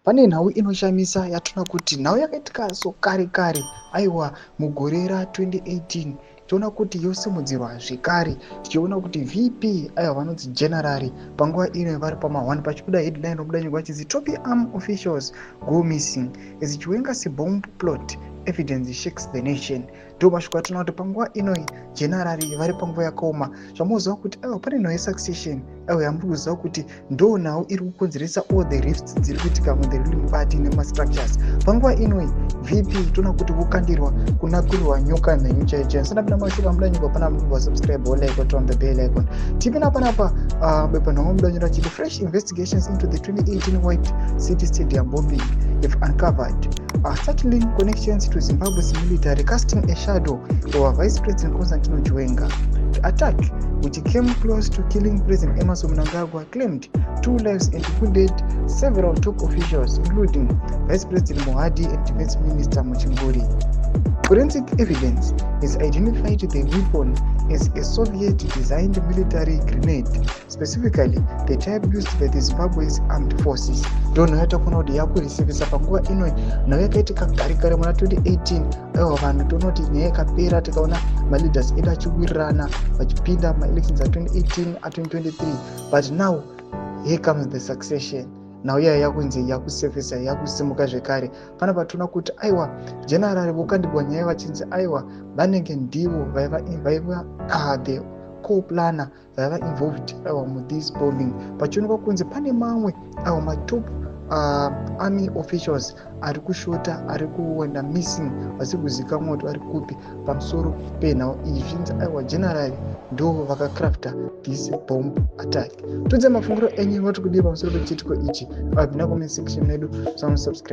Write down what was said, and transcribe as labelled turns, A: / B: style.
A: Pane nhau inoshamisa yatona kuti nhau yakaitika so kare aiwa mugore ra2018 tiona kuti yosimudzirwa zvekare tichiona kuti VP aiwa vanonzi general panguva ino vari pama1 pachibuda headline robuda nyika chizi top arm officials go missing as Chiwenga's bomb plot evidence shakes the nation. Ndo mashoko atona kuti panguva inoi general vari panguva yakaoma zvamuziva kuti aiwa pane nhau yesuccession aiwa yambukuziva kuti ndo nhau iri kukonzeresa all the rifts dziri kuitika mu the ruling party nemastructures. Panguva inoi VP tona kuti vokandirwa kunakulwa nyoka mhenyu chaicho. Sandapinda mashoko amuda nyika pana munhu wasubscribe like on the bell icon. Tipina panapa bepa nhau muda nyika chiti fresh investigations into the 2018 White City Stadium bombing have uncovered settling connections to Zimbabwe's military, casting a shadow over Vice President Chiwenga. The attack, which came close to killing President Emmerson Mnangagwa, claimed 2 lives and included several top officials, including Vice President Mohadi and Defense Minister Muchinguri. Forensic evidence has identified the weapon as a Soviet-designed military grenade, specifically the type used by the Zimbabwe's armed forces. Don't know kuti yakurisevesa panguva inoi nhau yakaitika kare muna 2018 aiwa vanhu toona kuti nyaya yakapera tikaona maleaders edu achiwirirana vachipinda maelections a2018 a2023 but now here comes the succession. Now yakunzi yakusevesa yakusimuka zvekare panapa tona kuti aiwa general vokandirwa nyaya vachinzi aiwa vanenge ndivo vaiva the co-planner vaiva involved aiwa muthis bombing pachionekwa kunzi pane mamwe aiwa matop army officials ari kushota ari kuwenda missing vasiri kuzivikanwa kuti vari kupi pamusoro penhau iyi zvinzi aiwa general ndo vakacrafta this bomb attack. Tudze mafunguro enyu vari kudii pamusoro pechitiko ichi? Abvina comment section medu, subscribe.